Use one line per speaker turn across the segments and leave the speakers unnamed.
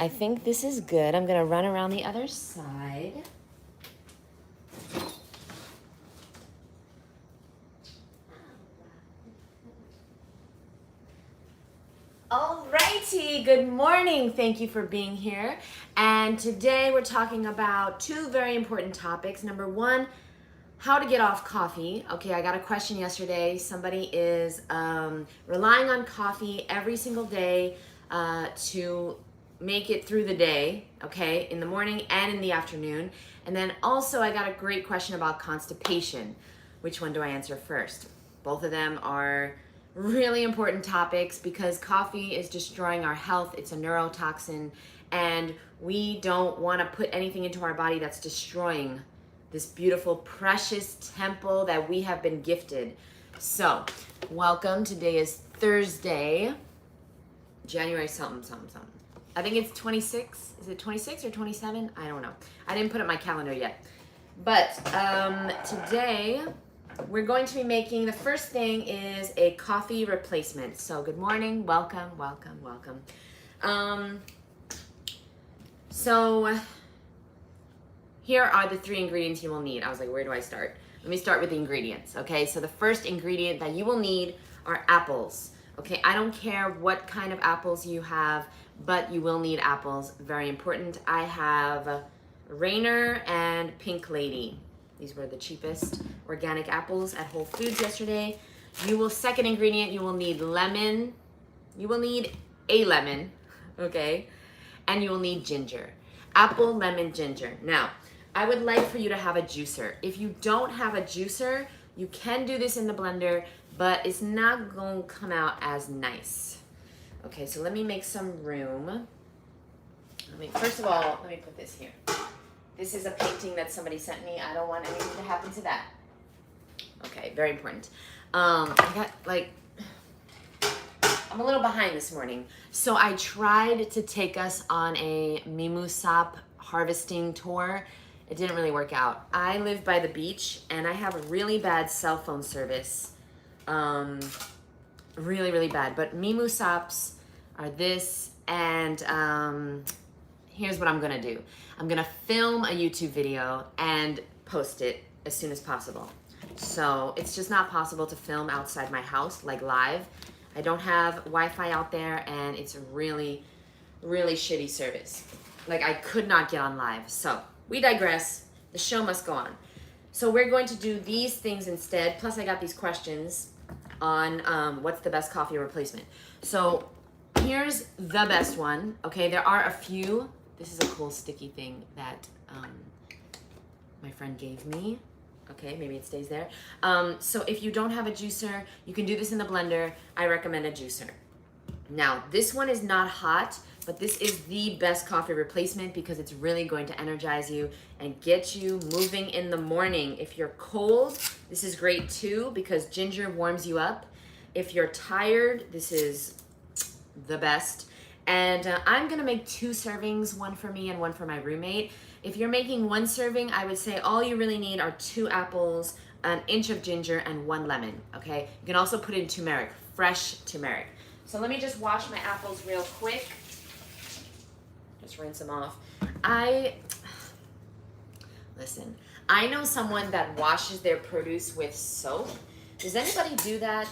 I think this is good. I'm gonna run around the other side. Alrighty, good morning. Thank you for being here. And today we're talking about two very important topics. Number one, how to get off coffee. Okay, I got a question yesterday. Somebody is relying on coffee every single day to make it through the day, okay, in the morning and in the afternoon. And then also I got a great question about constipation. Which one do I answer first? Both of them are really important topics because coffee is destroying our health. It's a neurotoxin, and we don't want to put anything into our body that's destroying this beautiful, precious temple that we have been gifted. So, welcome. Today is Thursday, January something. I think it's 26. Is it 26 or 27? I don't know. I didn't put up my calendar yet. But today we're going to be making, the first thing is a coffee replacement. So good morning, welcome. So here are the 3 ingredients you will need. I was like, where do I start? Let me start with the ingredients, okay? So the first ingredient that you will need are apples, okay? I don't care what kind of apples you have, but you will need apples, very important. I have Rainer and Pink Lady. These were the cheapest organic apples at Whole Foods yesterday. Second ingredient, you will need lemon. You will need a lemon, okay? And you will need ginger. Apple, lemon, ginger. Now, I would like for you to have a juicer. If you don't have a juicer, you can do this in the blender, but it's not going to come out as nice. Okay, so let me make some room. First of all, let me put this here. This is a painting that somebody sent me. I don't want anything to happen to that. Okay, very important. I'm a little behind this morning. So I tried to take us on a mimusap harvesting tour. It didn't really work out. I live by the beach and I have a really bad cell phone service. Really, really bad. But mimusaps are this, and here's what I'm gonna do. I'm gonna film a YouTube video and post it as soon as possible. So it's just not possible to film outside my house, like live. I don't have Wi-Fi out there, and it's a really, really shitty service. Like, I could not get on live. So we digress. The show must go on. So we're going to do these things instead. Plus I got these questions on what's the best coffee replacement. So here's the best one. Okay, there are a few. This is a cool sticky thing that my friend gave me. Okay, maybe it stays there. So if you don't have a juicer, you can do this in the blender. I recommend a juicer. Now, this one is not hot, but this is the best coffee replacement because it's really going to energize you and get you moving in the morning. If you're cold, this is great too because ginger warms you up. If you're tired, this is the best. And I'm gonna make 2 servings, one for me and one for my roommate. If you're making 1 serving, I would say all you really need are 2 apples, an inch of ginger, and 1 lemon, okay? You can also put in turmeric, fresh turmeric. So let me just wash my apples real quick. Just rinse them off. Listen, I know someone that washes their produce with soap. Does anybody do that?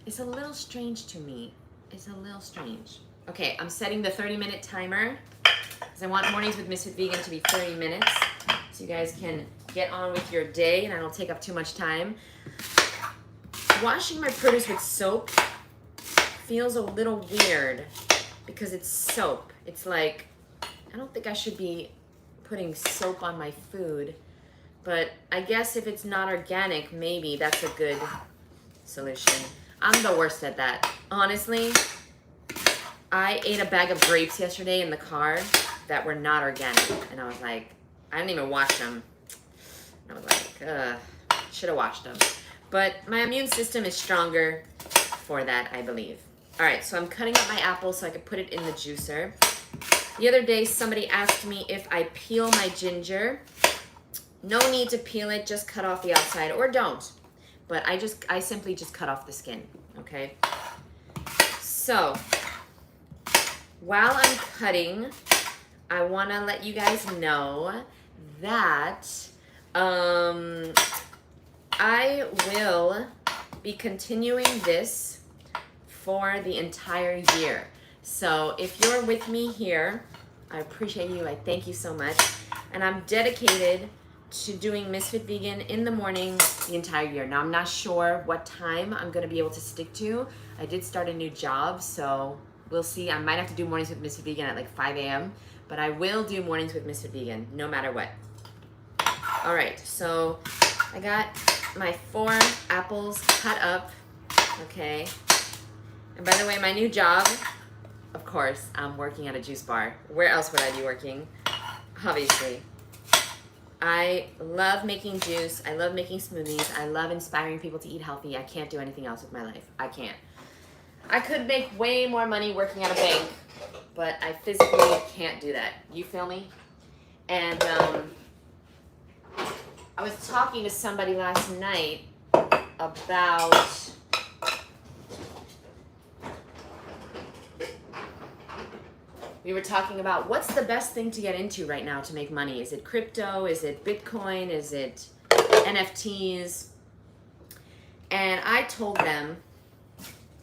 It's a little strange to me. It's a little strange. Okay, I'm setting the 30-minute timer because I want mornings with Ms.FitVegan to be 30 minutes so you guys can get on with your day and I don't take up too much time. Washing my produce with soap feels a little weird because it's soap. It's like, I don't think I should be putting soap on my food, but I guess if it's not organic, maybe that's a good solution. I'm the worst at that. Honestly, I ate a bag of grapes yesterday in the car that were not organic. And I was like, I didn't even wash them. And I was like, should have washed them. But my immune system is stronger for that, I believe. All right, so I'm cutting up my apple so I could put it in the juicer. The other day, somebody asked me if I peel my ginger. No need to peel it, just cut off the outside, or don't. But I simply just cut off the skin, okay? So, while I'm cutting, I want to let you guys know that I will be continuing this for the entire year. So if you're with me here, I appreciate you. I thank you so much. And I'm dedicated to doing Ms.FitVegan in the morning the entire year. Now, I'm not sure what time I'm going to be able to stick to. I did start a new job, so we'll see. I might have to do mornings with Ms.FitVegan at like 5 a.m., but I will do mornings with Ms.FitVegan no matter what. All right, so I got my 4 apples cut up, okay? And by the way, my new job, of course, I'm working at a juice bar. Where else would I be working? Obviously. I love making juice. I love making smoothies. I love inspiring people to eat healthy. I can't do anything else with my life. I can't. I could make way more money working at a bank, but I physically can't do that. You feel me? And I was talking to somebody last night about we were talking about what's the best thing to get into right now to make money. Is it crypto? Is it Bitcoin? Is it NFTs? And I told them,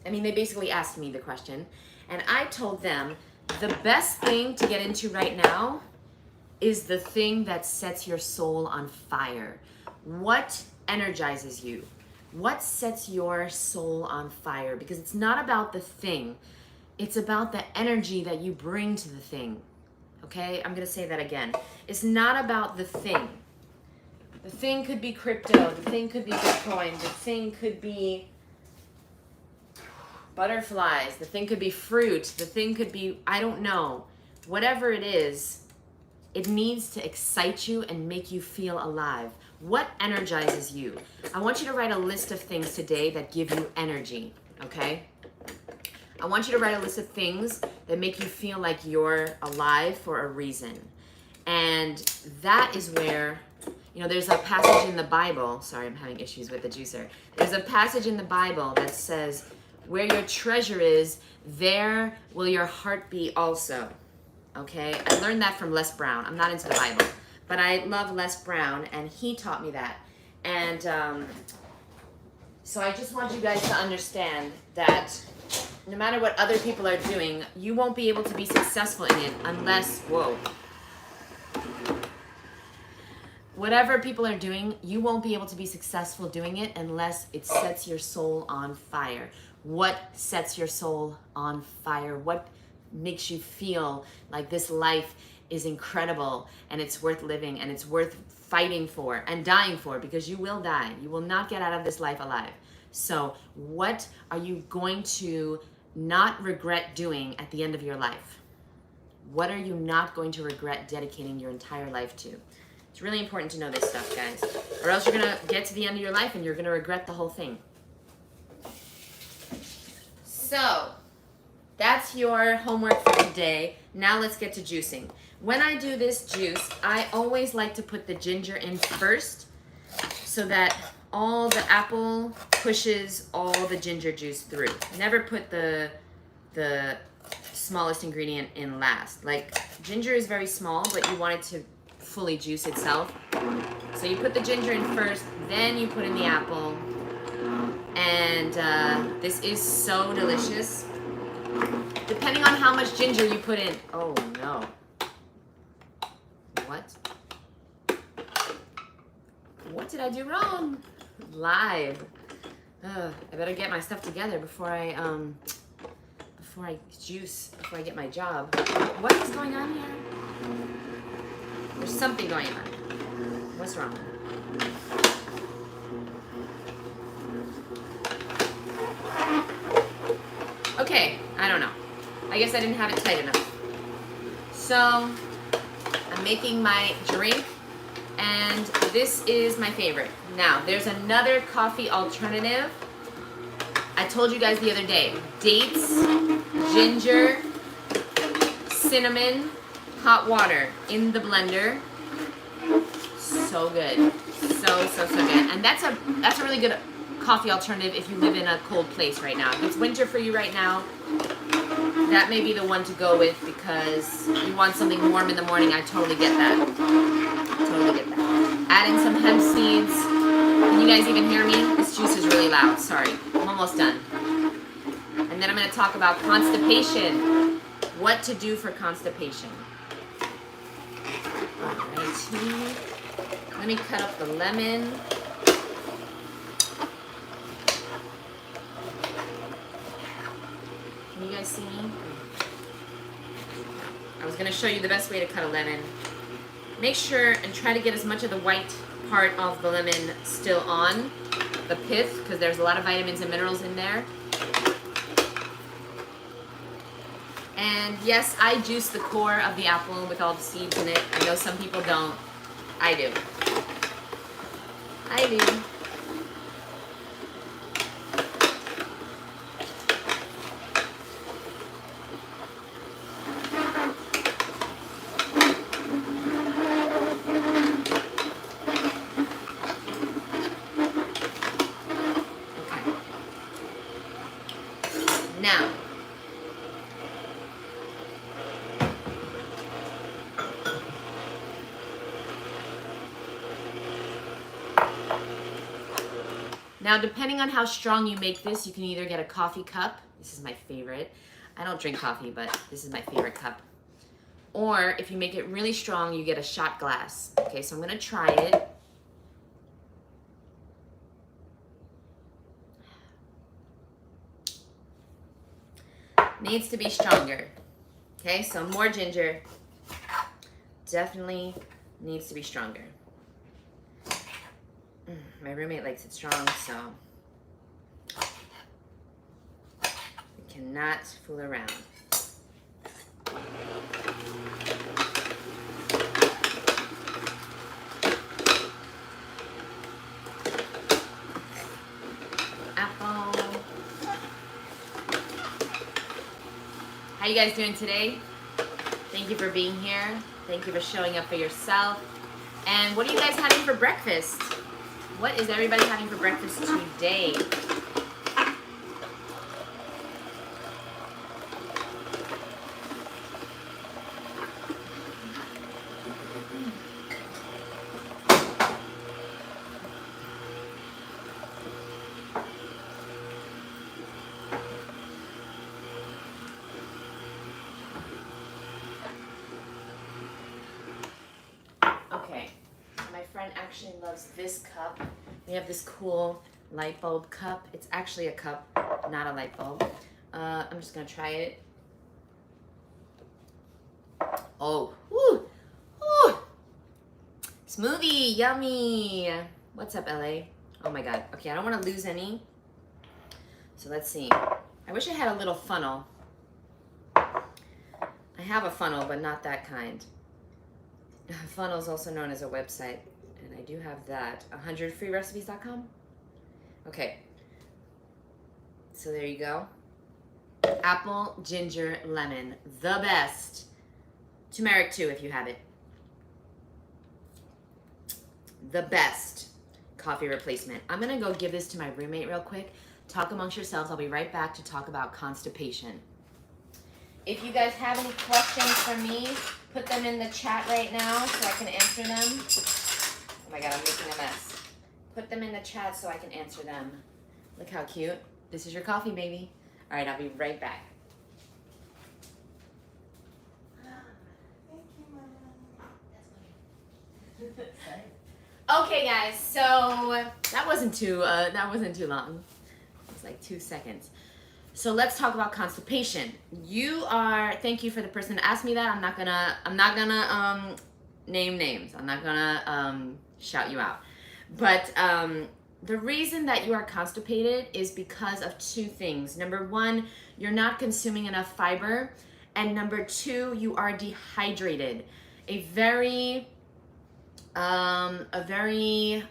I mean, they basically asked me the question, and I told them the best thing to get into right now is the thing that sets your soul on fire. What energizes you? What sets your soul on fire? Because it's not about the thing. It's about the energy that you bring to the thing. Okay? I'm going to say that again. It's not about the thing. The thing could be crypto. The thing could be Bitcoin. The thing could be butterflies. The thing could be fruit. The thing could be, I don't know. Whatever it is, it needs to excite you and make you feel alive. What energizes you? I want you to write a list of things today that give you energy, okay? I want you to write a list of things that make you feel like you're alive for a reason. And that is where, you know, there's a passage in the Bible. Sorry, I'm having issues with the juicer. There's a passage in the Bible that says, where your treasure is, there will your heart be also. Okay, I learned that from Les Brown. I'm not into the Bible, but I love Les Brown, and he taught me that. And so I just want you guys to understand that no matter what other people are doing, you won't be able to be successful in it unless, whoa. Whatever people are doing, you won't be able to be successful doing it unless it sets your soul on fire. What sets your soul on fire? What makes you feel like this life is incredible and it's worth living and it's worth fighting for and dying for, because you will die. You will not get out of this life alive. So what are you going to not regret doing at the end of your life? What are you not going to regret dedicating your entire life to? It's really important to know this stuff, guys, or else you're gonna get to the end of your life and you're gonna regret the whole thing. So that's your homework for today. Now let's get to juicing. When I do this juice, I always like to put the ginger in first so that all the apple pushes all the ginger juice through. Never put the smallest ingredient in last. Like, ginger is very small, but you want it to fully juice itself. So you put the ginger in first, then you put in the apple. And this is so delicious. Depending on how much ginger you put in. Oh no. What? What did I do wrong? Live. I better get my stuff together before I juice, before I get my job. What is going on here? There's something going on. What's wrong? Okay, I don't know. I guess I didn't have it tight enough. So, I'm making my drink, and this is my favorite. Now, there's another coffee alternative. I told you guys the other day, dates, ginger, cinnamon, hot water in the blender. So good. So good. And that's a really good coffee alternative if you live in a cold place right now. If it's winter for you right now, that may be the one to go with because you want something warm in the morning. I totally get that. Totally get that. Add in some hemp seeds. Can you guys even hear me? This juice is really loud. Sorry. I'm almost done. And then I'm going to talk about constipation. What to do for constipation. Alrighty. Let me cut up the lemon. Can you guys see me? I was going to show you the best way to cut a lemon. Make sure and try to get as much of the white part of the lemon still on the pith because there's a lot of vitamins and minerals in there. And yes, I juice the core of the apple with all the seeds in it. I know some people don't. I do. I do. Now, depending on how strong you make this, you can either get a coffee cup. This is my favorite. I don't drink coffee, but this is my favorite cup. Or if you make it really strong, you get a shot glass. Okay, so I'm gonna try it. Needs to be stronger. Okay, so more ginger. Definitely needs to be stronger. My roommate likes it strong, so we cannot fool around. Apple. How you guys doing today? Thank you for being here. Thank you for showing up for yourself. And what are you guys having for breakfast? What is everybody having for breakfast today? Okay, my friend actually loves this cup. We have this cool light bulb cup. It's actually a cup, not a light bulb. I'm just gonna try it. Oh, woo, woo. Smoothie, yummy. What's up, LA? Oh my God. Okay, I don't wanna lose any. So let's see. I wish I had a little funnel. I have a funnel, but not that kind. A funnel is also known as a website. And I do have that, 100freerecipes.com. Okay, so there you go. Apple, ginger, lemon, the best. Turmeric too, if you have it. The best coffee replacement. I'm gonna go give this to my roommate real quick. Talk amongst yourselves. I'll be right back to talk about constipation. If you guys have any questions for me, put them in the chat right now so I can answer them. Oh my God, I'm making a mess. Put them in the chat so I can answer them. Look how cute. This is your coffee, baby. All right, I'll be right back. Okay, guys. So that wasn't too long. It was like 2 seconds. So let's talk about constipation. Thank you for the person that asked me that. I'm not gonna name names. I'm not gonna shout you out. But the reason that you are constipated is because of two things. Number one, you're not consuming enough fiber. And number two, you are dehydrated. A very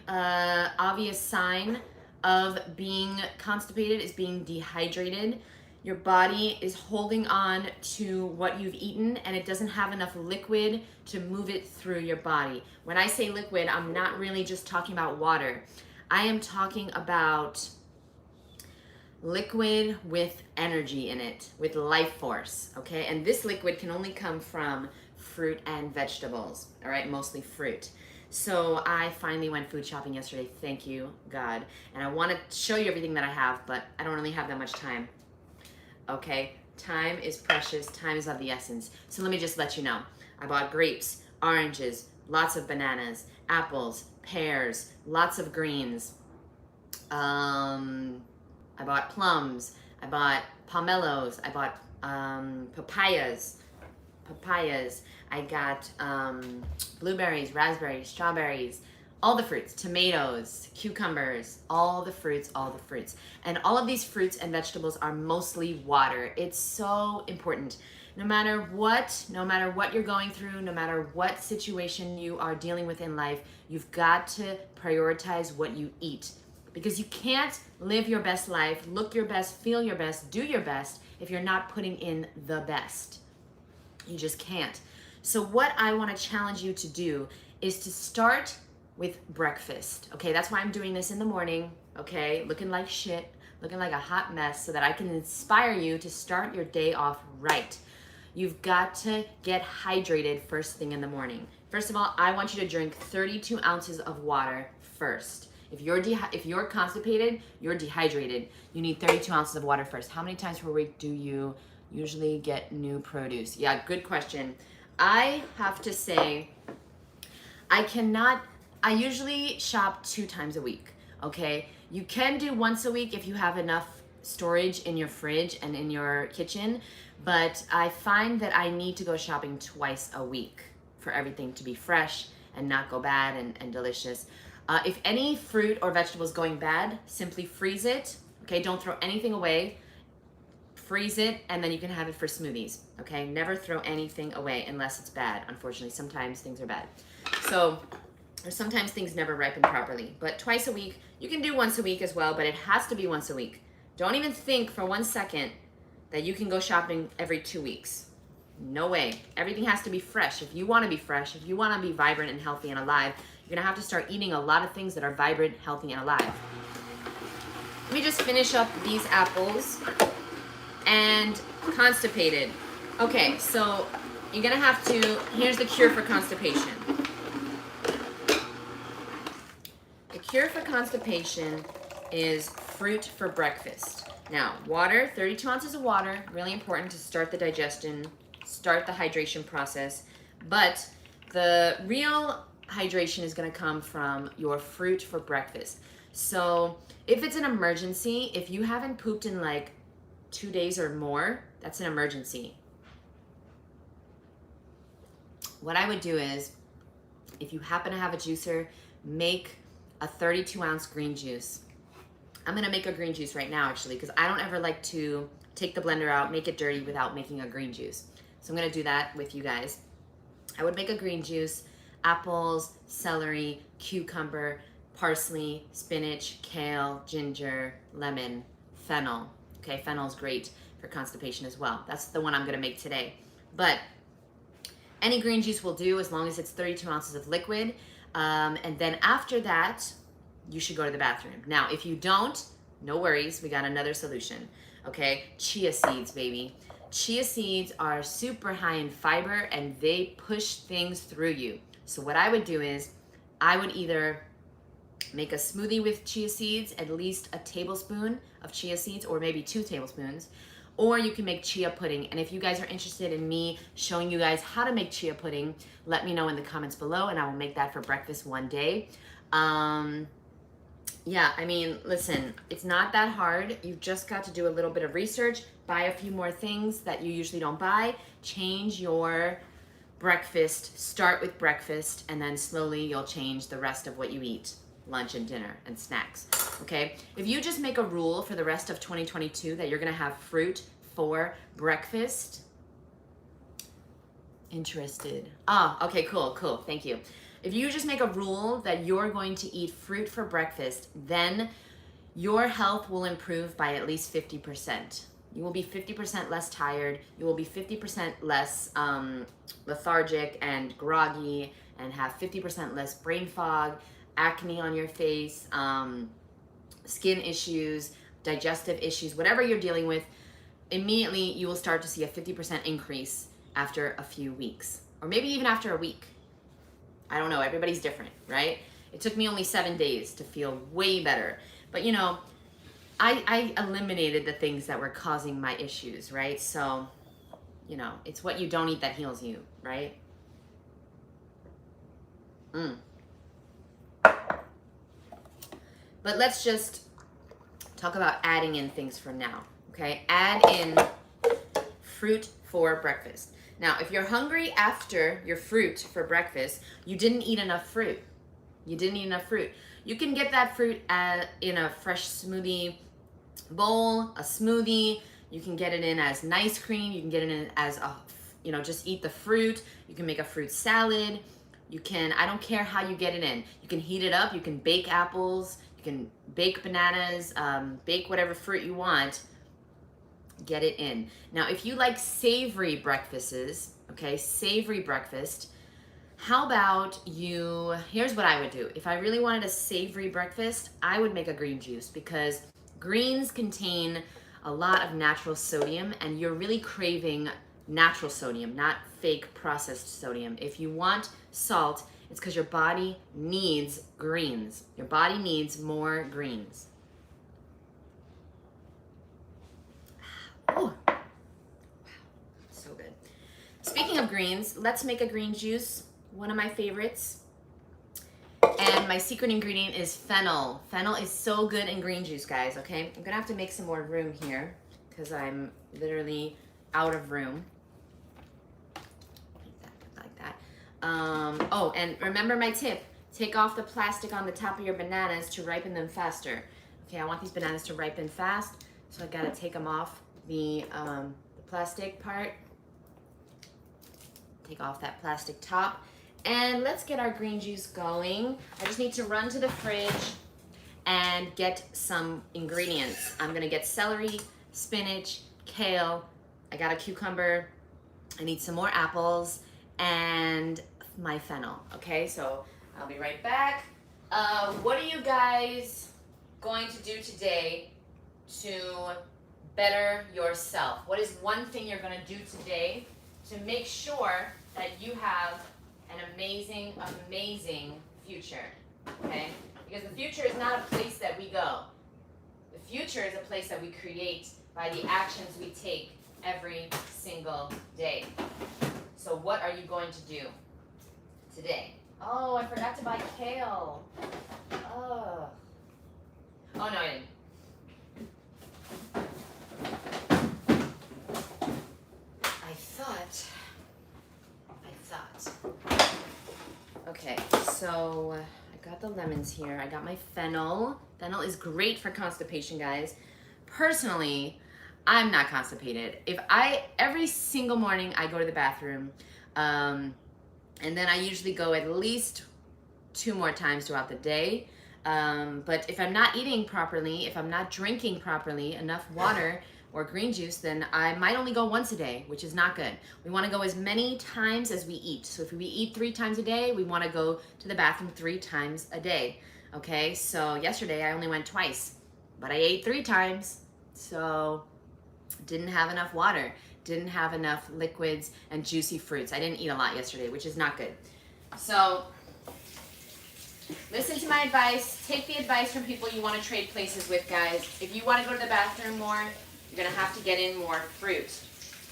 obvious sign of being constipated is being dehydrated. Your body is holding on to what you've eaten and it doesn't have enough liquid to move it through your body. When I say liquid, I'm not really just talking about water. I am talking about liquid with energy in it, with life force, okay? And this liquid can only come from fruit and vegetables, all right? Mostly fruit. So I finally went food shopping yesterday, thank you, God. And I want to show you everything that I have, but I don't really have that much time, okay? Time is precious, time is of the essence. So let me just let you know. I bought grapes, oranges, lots of bananas, apples, pears, lots of greens. I bought plums, I bought pomelos, I bought papayas, I got blueberries, raspberries, strawberries, all the fruits, tomatoes, cucumbers, all the fruits. And all of these fruits and vegetables are mostly water. It's so important. No matter what you're going through, no matter what situation you are dealing with in life, you've got to prioritize what you eat. Because you can't live your best life, look your best, feel your best, do your best if you're not putting in the best. You just can't. So what I want to challenge you to do is to start with breakfast. Okay, that's why I'm doing this in the morning, okay? Looking like shit, looking like a hot mess so that I can inspire you to start your day off right. You've got to get hydrated first thing in the morning. First of all, I want you to drink 32 ounces of water first. If you're constipated, you're dehydrated, you need 32 ounces of water first. How many times per week do you usually get new produce? Yeah, good question. I have to say, I usually shop 2 times a week, okay? You can do once a week if you have enough storage in your fridge and in your kitchen, but I find that I need to go shopping twice a week for everything to be fresh and not go bad and delicious. If any fruit or vegetable is going bad, simply freeze it, okay? Don't throw anything away. Freeze it, and then you can have it for smoothies, okay? Never throw anything away unless it's bad. Unfortunately, sometimes things are bad. So, or sometimes things never ripen properly. But twice a week, you can do once a week as well, but it has to be once a week. Don't even think for 1 second that you can go shopping every 2 weeks. No way. Everything has to be fresh. If you want to be fresh, if you want to be vibrant and healthy and alive, you're going to have to start eating a lot of things that are vibrant, healthy, and alive. Let me just finish up these apples. And constipated. Okay, so you're going to have to, here's the cure for constipation. The cure for constipation is fruit for breakfast. Now, water, 32 ounces of water, really important to start the digestion, start the hydration process. But the real hydration is going to come from your fruit for breakfast. So if it's an emergency, if you haven't pooped in like 2 days or more, that's an emergency. What I would do is, if you happen to have a juicer, make a 32-ounce green juice. I'm gonna make a green juice right now actually, because I don't ever like to take the blender out, make it dirty without making a green juice. So I'm gonna do that with you guys. I would make a green juice, apples, celery, cucumber, parsley, spinach, kale, ginger, lemon, fennel. Okay, fennel is great for constipation as well. That's the one I'm gonna make today. But any green juice will do as long as it's 32 ounces of liquid. And then after that, you should go to the bathroom. Now, if you don't, no worries, we got another solution. Okay, chia seeds, baby. Chia seeds are super high in fiber and they push things through you. So what I would do is, I would either make a smoothie with chia seeds, at least a tablespoon of chia seeds, or maybe 2 tablespoons, or you can make chia pudding. And if you guys are interested in me showing you guys how to make chia pudding, let me know in the comments below and I will make that for breakfast one day. Yeah, I mean, listen, it's not that hard. You've just got to do a little bit of research, buy a few more things that you usually don't buy, change your breakfast, start with breakfast, and then slowly you'll change the rest of what you eat, lunch and dinner and snacks, okay? If you just make a rule for the rest of 2022 that you're gonna have fruit for breakfast, interested. Oh, okay, cool, thank you. If you just make a rule that you're going to eat fruit for breakfast, then your health will improve by at least 50%. You will be 50% less tired. You will be 50% less lethargic and groggy and have 50% less brain fog, acne on your face, skin issues, digestive issues, whatever you're dealing with, immediately you will start to see a 50% increase after a few weeks, or maybe even after a week. I don't know, everybody's different, right? It took me only 7 days to feel way better. But you know, I eliminated the things that were causing my issues, right? So, you know, it's what you don't eat that heals you, right? But let's just talk about adding in things for now, okay? Add in fruit for breakfast. Now, if you're hungry after your fruit for breakfast, you didn't eat enough fruit. You didn't eat enough fruit. You can get that fruit in a fresh smoothie bowl, a smoothie. You can get it in as nice cream. You can get it in as a, you know, just eat the fruit. You can make a fruit salad. You can, I don't care how you get it in. You can heat it up. You can bake apples. You can bake bananas, bake whatever fruit you want. Get it in. Now, if you like savory breakfasts, okay, savory breakfast, how about you, here's what I would do. If I really wanted a savory breakfast, I would make a green juice, because greens contain a lot of natural sodium, and you're really craving natural sodium, not fake processed sodium. If you want salt, it's because your body needs greens. Your body needs more greens. Oh, wow, so good. Speaking of greens, let's make a green juice. One of my favorites. And my secret ingredient is fennel. Fennel is so good in green juice, guys, okay? I'm gonna have to make some more room here because I'm literally out of room. Like that. Oh, and remember my tip. Take off the plastic on the top of your bananas to ripen them faster. Okay, I want these bananas to ripen fast, so I gotta take them off the plastic part. Take off that plastic top. And let's get our green juice going. I just need to run to the fridge and get some ingredients. I'm gonna get celery, spinach, kale. I got a cucumber. I need some more apples and my fennel. Okay, so I'll be right back. What are you guys going to do today to better yourself? What is one thing you're gonna do today to make sure that you have an amazing, amazing future, okay? Because the future is not a place that we go. The future is a place that we create by the actions we take every single day. So what are you going to do today? Oh, I forgot to buy kale. Oh. Oh, no, I didn't. Okay, so I got the lemons here. I got my fennel. Fennel is great for constipation, guys. Personally, I'm not constipated. Every single morning I go to the bathroom, and then I usually go at least 2 more times throughout the day. But if I'm not eating properly, if I'm not drinking properly, enough water or green juice, then I might only go once a day, which is not good. We wanna go as many times as we eat. So if we eat 3 times a day, we wanna go to the bathroom 3 times a day, okay? So yesterday I only went twice, but I ate 3 times. So didn't have enough water, didn't have enough liquids and juicy fruits. I didn't eat a lot yesterday, which is not good. So listen to my advice, take the advice from people you wanna trade places with, guys. If you wanna go to the bathroom more, you're gonna have to get in more fruit.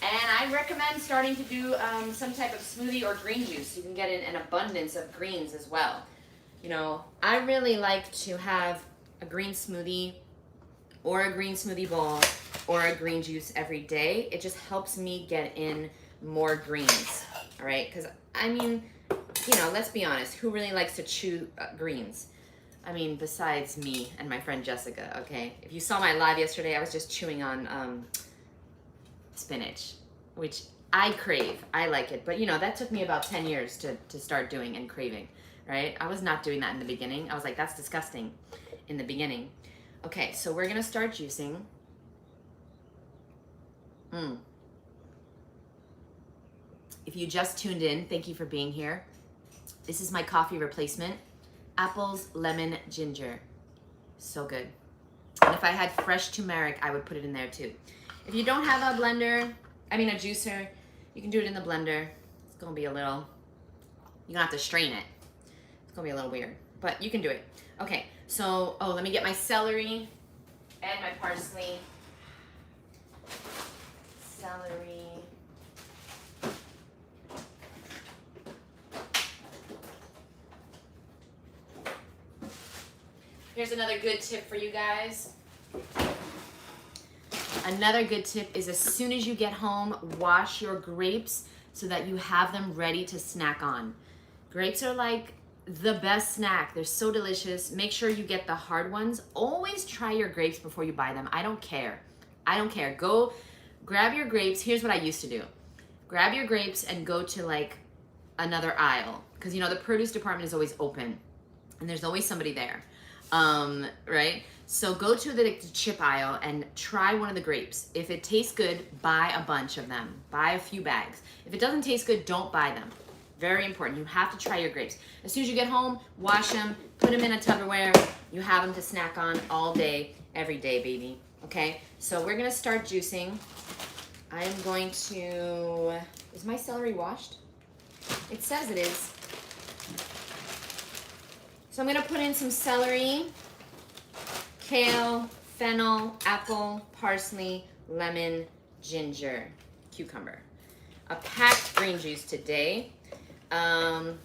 And I recommend starting to do some type of smoothie or green juice. You can get in an abundance of greens as well. You know, I really like to have a green smoothie or a green smoothie bowl or a green juice every day. It just helps me get in more greens, all right? Because, I mean, you know, let's be honest, who really likes to chew greens? I mean, besides me and my friend Jessica, okay? If you saw my live yesterday, I was just chewing on spinach, which I crave. I like it. But, you know, that took me about 10 years to start doing and craving, right? I was not doing that in the beginning. I was like, that's disgusting in the beginning. Okay, so we're going to start juicing. If you just tuned in, thank you for being here. This is my coffee replacement. Apples, lemon, ginger. So good. And if I had fresh turmeric, I would put it in there too. If you don't have a blender, a juicer, you can do it in the blender. It's gonna be a little, you're gonna have to strain it. It's gonna be a little weird, but you can do it. Okay, so, let me get my celery and my parsley. Celery. Here's another good tip for you guys. Another good tip is as soon as you get home, wash your grapes so that you have them ready to snack on. Grapes are like the best snack. They're so delicious. Make sure you get the hard ones. Always try your grapes before you buy them. I don't care. I don't care. Go grab your grapes. Here's what I used to do. Grab your grapes and go to like another aisle. Because the produce department is always open. And there's always somebody there. Right? So go to the chip aisle and try one of the grapes. If it tastes good, buy a bunch of them. Buy a few bags. If it doesn't taste good, don't buy them. Very important. You have to try your grapes. As soon as you get home, wash them, put them in a Tupperware. You have them to snack on all day, every day, baby. Okay? So we're going to start juicing. I am going to... Is my celery washed? It says it is. So I'm going to put in some celery, kale, fennel, apple, parsley, lemon, ginger, cucumber. A packed green juice today. And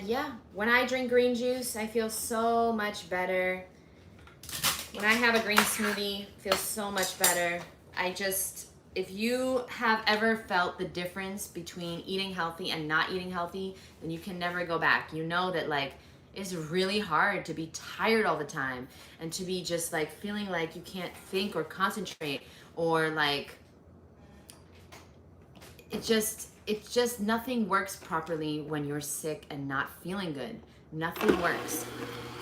yeah, when I drink green juice, I feel so much better. When I have a green smoothie, I feel so much better. If you have ever felt the difference between eating healthy and not eating healthy, then you can never go back. You know that like, it's really hard to be tired all the time and to be just like feeling like you can't think or concentrate or like, it's just nothing works properly when you're sick and not feeling good. Nothing works.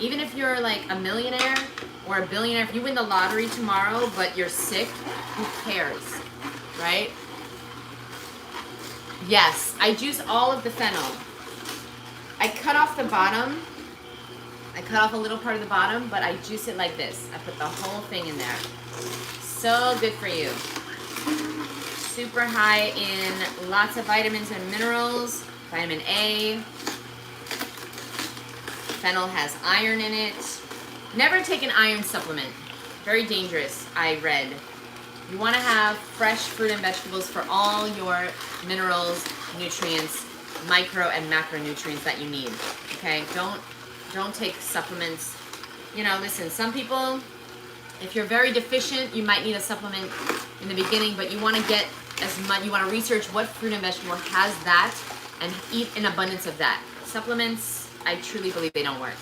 Even if you're like a millionaire or a billionaire, if you win the lottery tomorrow but you're sick, who cares, right? Yes, I juice all of the fennel. I cut off the bottom. I cut off a little part of the bottom, but I juice it like this. I put the whole thing in there. So good for you. Super high in lots of vitamins and minerals. Vitamin A. Fennel has iron in it. Never take an iron supplement. Very dangerous, I read. You want to have fresh fruit and vegetables for all your minerals, nutrients, micro and macronutrients that you need. Okay? Don't take supplements. Listen, some people, if you're very deficient, you might need a supplement in the beginning, but you want to get as much, you want to research what fruit and vegetable has that and eat an abundance of that. Supplements, I truly believe they don't work.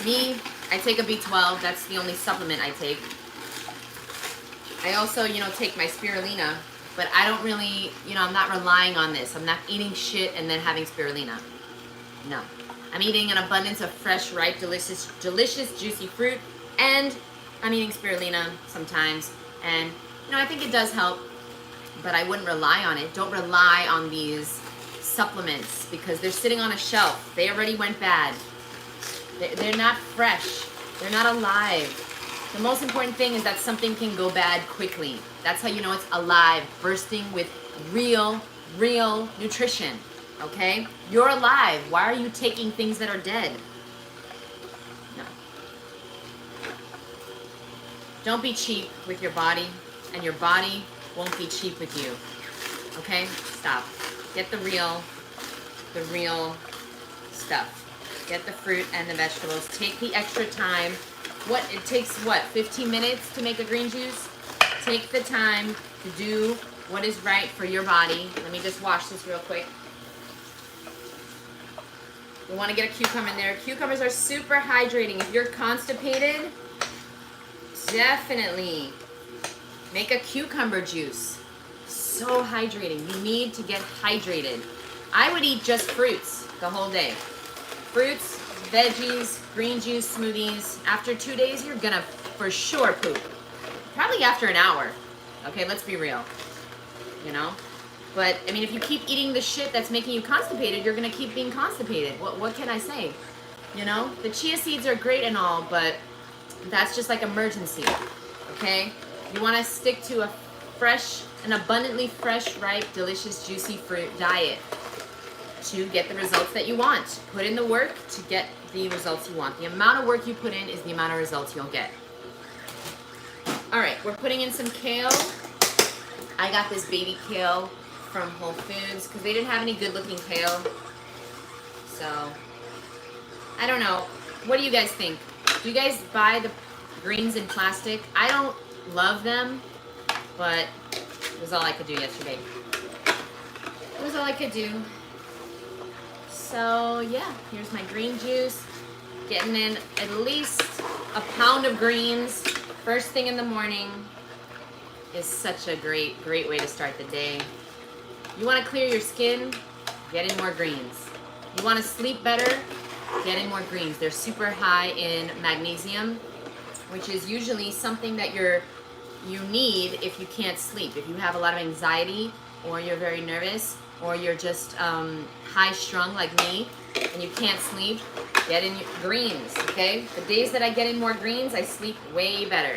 Me, I take a B12. That's the only supplement I take. I also, take my spirulina, but I don't really, I'm not relying on this. I'm not eating shit and then having spirulina. No. I'm eating an abundance of fresh, ripe, delicious, juicy fruit, and I'm eating spirulina sometimes. And, I think it does help, but I wouldn't rely on it. Don't rely on these supplements because they're sitting on a shelf. They already went bad. They're not fresh. They're not alive. The most important thing is that something can go bad quickly. That's how you know it's alive, bursting with real nutrition, okay? You're alive. Why are you taking things that are dead? No. Don't be cheap with your body, and your body won't be cheap with you, okay? Stop. Get the real stuff. Get the fruit and the vegetables. Take the extra time. It takes 15 minutes to make a green juice? Take the time to do what is right for your body. Let me just wash this real quick. You want to get a cucumber in there. Cucumbers are super hydrating. If you're constipated, definitely make a cucumber juice. So hydrating. You need to get hydrated. I would eat just fruits the whole day. Fruits, veggies, green juice, smoothies. After 2 days, you're gonna for sure poop. Probably after an hour. Okay, let's be real. But I mean, if you keep eating the shit that's making you constipated, you're gonna keep being constipated. What can I say? You know, the chia seeds are great and all, but that's just like emergency, okay? You wanna stick to a fresh, an abundantly fresh, ripe, delicious, juicy fruit diet to get the results that you want. Put in the work to get the results you want. The amount of work you put in is the amount of results you'll get. All right, we're putting in some kale. I got this baby kale from Whole Foods because they didn't have any good looking kale. So, I don't know. What do you guys think? Do you guys buy the greens in plastic? I don't love them, but it was all I could do yesterday. It was all I could do. So yeah, here's my green juice. Getting in at least a pound of greens first thing in the morning is such a great way to start the day. You want to clear your skin? Get in more greens. You want to sleep better? Get in more greens. They're super high in magnesium, which is usually something that you need if you can't sleep. If you have a lot of anxiety, or you're very nervous, or you're just high strung like me and you can't sleep, get in greens, okay? The days that I get in more greens, I sleep way better.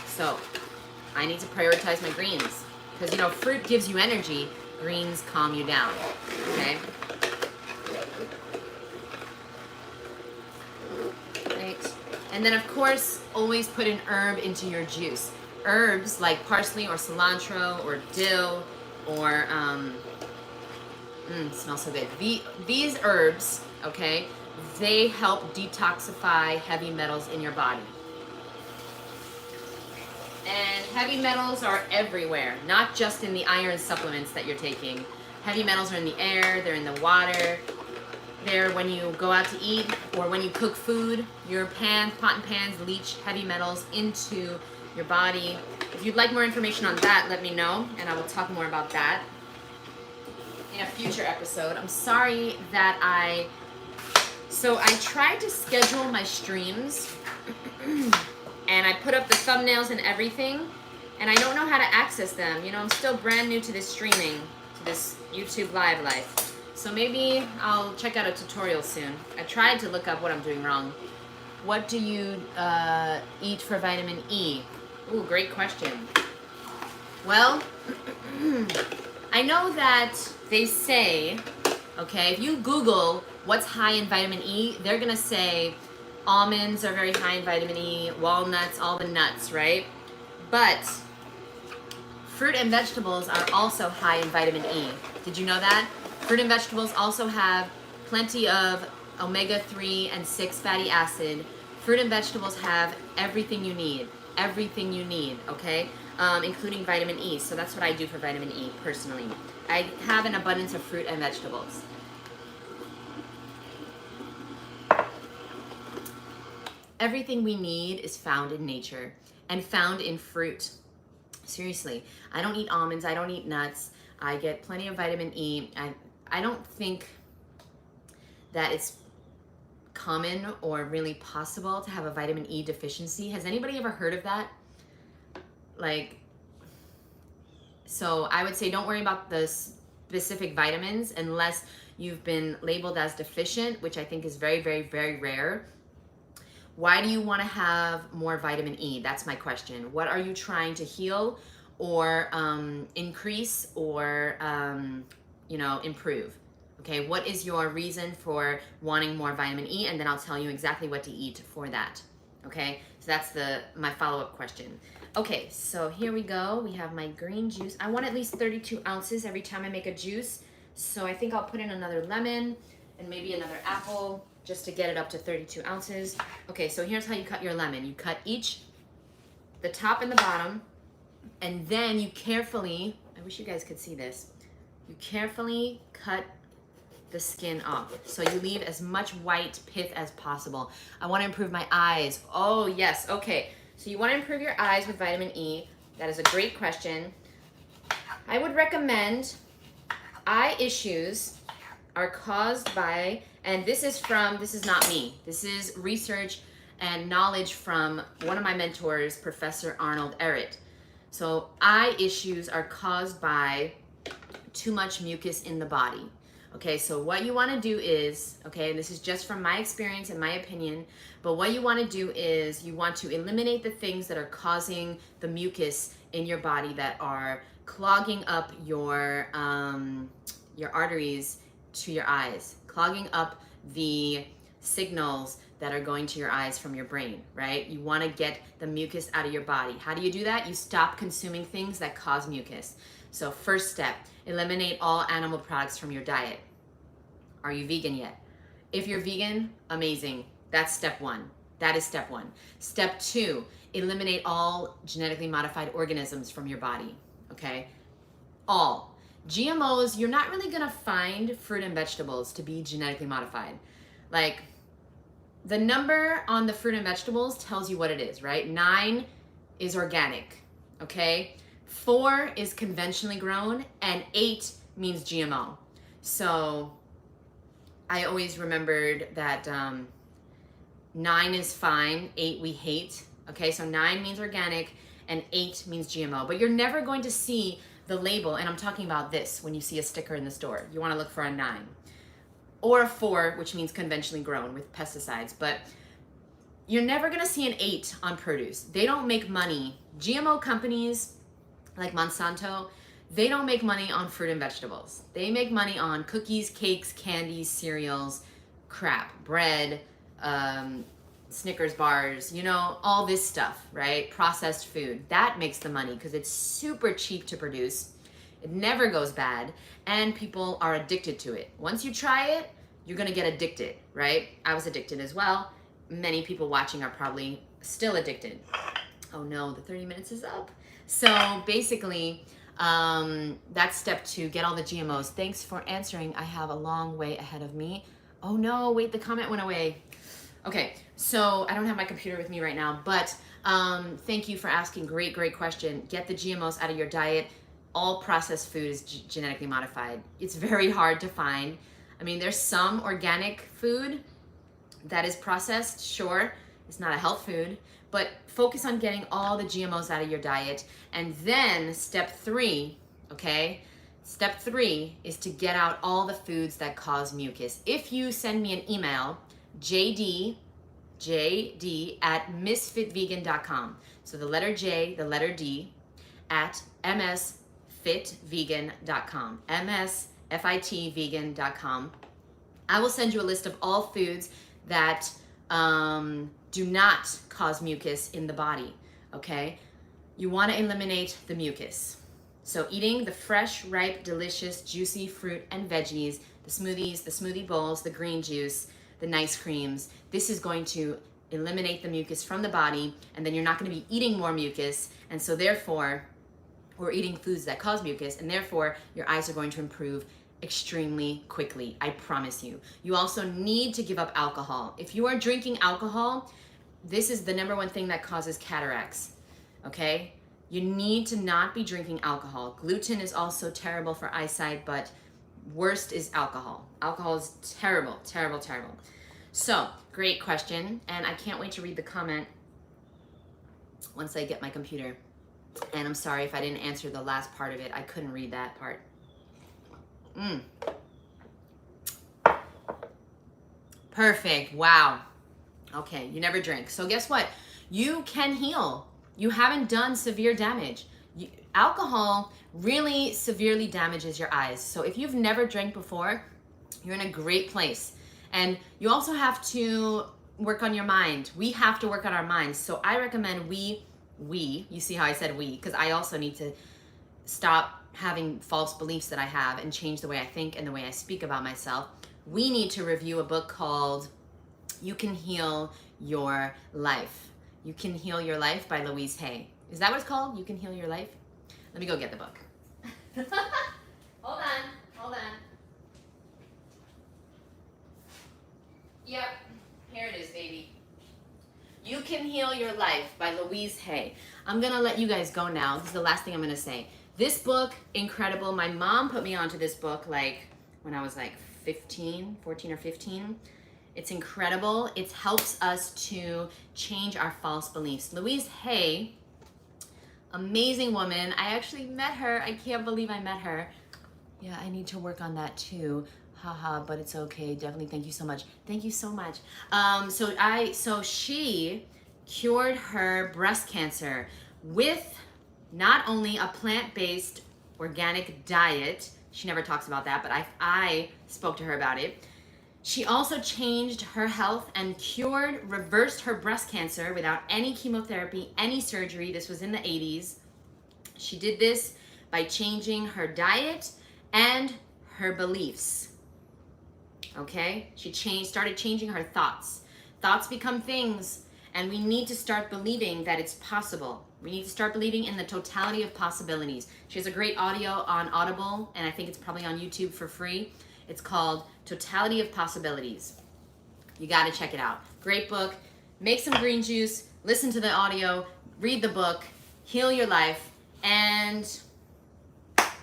So I need to prioritize my greens because, you know, fruit gives you energy, greens calm you down, okay? Right. And then of course, always put an herb into your juice. Herbs like parsley or cilantro or dill or smells so good. These herbs, okay, they help detoxify heavy metals in your body. And heavy metals are everywhere, not just in the iron supplements that you're taking. Heavy metals are in the air, they're in the water, they're when you go out to eat or when you cook food. Your pot and pans leach heavy metals into your body. If you'd like more information on that, let me know, and I will talk more about that in a future episode. I'm sorry that I tried to schedule my streams and I put up the thumbnails and everything, and I don't know how to access them. You know, I'm still brand new to this streaming, to this YouTube life. So maybe I'll check out a tutorial soon. I tried to look up what I'm doing wrong. What do you eat for vitamin E? Ooh, great question. Well, I know that they say, okay, if you Google what's high in vitamin E, they're gonna say almonds are very high in vitamin E, walnuts, all the nuts, right? But fruit and vegetables are also high in vitamin E. Did you know that? Fruit and vegetables also have plenty of omega-3 and 6 fatty acid. Fruit and vegetables have everything you need, okay? Including vitamin E. So that's what I do for vitamin E personally. I have an abundance of fruit and vegetables. Everything we need is found in nature and found in fruit. Seriously, I don't eat almonds, I don't eat nuts. I get plenty of vitamin E. I don't think that it's common or really possible to have a vitamin E deficiency. Has anybody ever heard of that? Like, so I would say don't worry about the specific vitamins unless you've been labeled as deficient, which I think is very, very, very rare. Why do you want to have more vitamin E? That's my question. What are you trying to heal or increase or, improve? Okay, what is your reason for wanting more vitamin E? And then I'll tell you exactly what to eat for that. Okay, so that's my follow-up question. Okay, so here we go. We have my green juice. I want at least 32 ounces every time I make a juice. So I think I'll put in another lemon and maybe another apple just to get it up to 32 ounces. Okay, so here's how you cut your lemon. You cut the top and the bottom, and then you carefully, I wish you guys could see this, you carefully cut the skin off. So you leave as much white pith as possible. I want to improve my eyes. Oh yes, okay. So you want to improve your eyes with vitamin E. That is a great question. I would recommend eye issues are caused by, and this is not me. This is research and knowledge from one of my mentors, Professor Arnold Ehret. So eye issues are caused by too much mucus in the body. Okay, so what you want to do is, okay, this is just from my experience and my opinion, but what you want to do is you want to eliminate the things that are causing the mucus in your body that are clogging up your arteries to your eyes, clogging up the signals that are going to your eyes from your brain, right? You want to get the mucus out of your body. How do you do that? You stop consuming things that cause mucus. So first step, eliminate all animal products from your diet. Are you vegan yet? If you're vegan, amazing. That's step one. That is step one. Step two, eliminate all genetically modified organisms from your body, okay? All. GMOs, you're not really gonna find fruit and vegetables to be genetically modified. Like, the number on the fruit and vegetables tells you what it is, right? 9 is organic, okay? 4 is conventionally grown, and 8 means GMO. So I always remembered that 9 is fine, 8 we hate. Okay, so 9 means organic and 8 means GMO. But you're never going to see the label, and I'm talking about this when you see a sticker in the store. You want to look for a 9. Or a 4, which means conventionally grown with pesticides. But you're never going to see an 8 on produce. They don't make money. GMO companies like Monsanto, they don't make money on fruit and vegetables. They make money on cookies, cakes, candies, cereals, crap, bread, Snickers bars, you know, all this stuff, right? Processed food. That makes the money because it's super cheap to produce. It never goes bad, and people are addicted to it. Once you try it, you're gonna get addicted, right? I was addicted as well. Many people watching are probably still addicted. Oh no, the 30 minutes is up. So basically, that's step 2, get all the GMOs. Thanks for answering. I have a long way ahead of me. Oh no, wait, the comment went away. Okay, so I don't have my computer with me right now, but thank you for asking. Great question. Get the GMOs out of your diet. All processed food is genetically modified. It's very hard to find. I mean, there's some organic food that is processed, sure. It's not a health food, but focus on getting all the GMOs out of your diet. And then step 3, okay? Step 3 is to get out all the foods that cause mucus. If you send me an email, JD at Ms.FitVegan.com. So the letter J, the letter D, at MSFitVegan.com. MSFitVegan.com. I will send you a list of all foods that do not cause mucus in the body, okay? You want to eliminate the mucus. So eating the fresh, ripe, delicious, juicy fruit and veggies, the smoothies, the smoothie bowls, the green juice, the nice creams, this is going to eliminate the mucus from the body, and then you're not going to be eating more mucus, and so therefore, or eating foods that cause mucus, and therefore your eyes are going to improve extremely quickly, I promise you. You also need to give up alcohol. If you are drinking alcohol, this is the #1 thing that causes cataracts, okay? You need to not be drinking alcohol. Gluten is also terrible for eyesight, but worst is alcohol. Alcohol is terrible, terrible, terrible. So, great question, and I can't wait to read the comment once I get my computer. And I'm sorry if I didn't answer the last part of it. I couldn't read that part. Perfect. Wow. Okay, you never drink. So guess what? You can heal. You haven't done severe damage. Alcohol really severely damages your eyes. So if you've never drank before, you're in a great place. And you also have to work on your mind. We have to work on our minds. So I recommend you see how I said we, because I also need to stop having false beliefs that I have and change the way I think and the way I speak about myself. We need to review a book called You Can Heal Your Life. You Can Heal Your Life by Louise Hay. Is that what it's called? You Can Heal Your Life? Let me go get the book. Hold on. Yep, here it is, baby. You Can Heal Your Life by Louise Hay. I'm gonna let you guys go now. This is the last thing I'm gonna say. This book, incredible. My mom put me onto this book like when I was like 14 or 15. It's incredible. It helps us to change our false beliefs. Louise Hay, amazing woman. I actually met her. I can't believe I met her. Yeah, I need to work on that too. Haha, but it's okay. Definitely. Thank you so much. Thank you so much. So she cured her breast cancer with not only a plant-based organic diet. She never talks about that, but I spoke to her about it. She also changed her health and reversed her breast cancer without any chemotherapy, any surgery. This was in the 80s. She did this by changing her diet and her beliefs. Okay? She started changing her thoughts. Thoughts become things, and we need to start believing that it's possible. We need to start believing in the totality of possibilities. She has a great audio on Audible, and I think it's probably on YouTube for free. It's called Totality of Possibilities. You got to check it out. Great book. Make some green juice, listen to the audio, read the book, heal your life, and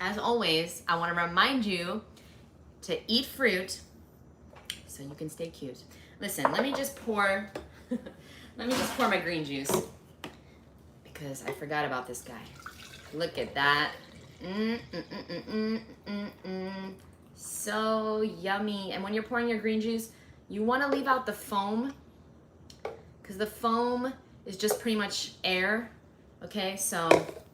as always, I want to remind you to eat fruit so you can stay cute. Listen, let me just pour my green juice because I forgot about this guy. Look at that. So yummy. And when you're pouring your green juice, you want to leave out the foam because the foam is just pretty much air. Okay, so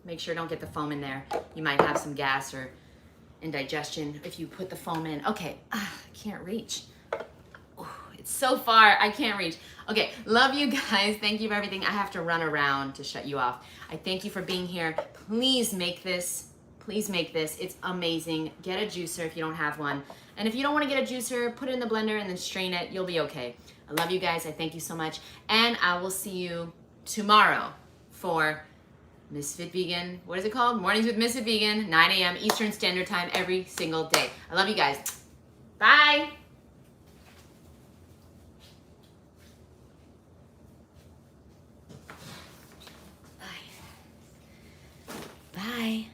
make sure don't get the foam in there. You might have some gas or indigestion if you put the foam in. Okay, I can't reach. Ooh, it's so far, I can't reach. Okay, love you guys. Thank you for everything. I have to run around to shut you off. I thank you for being here. Please make this. Please make this. It's amazing. Get a juicer if you don't have one. And if you don't want to get a juicer, put it in the blender and then strain it. You'll be okay. I love you guys. I thank you so much. And I will see you tomorrow for Ms.FitVegan. What is it called? Mornings with Ms.FitVegan, 9 a.m. Eastern Standard Time every single day. I love you guys. Bye. Bye. Bye.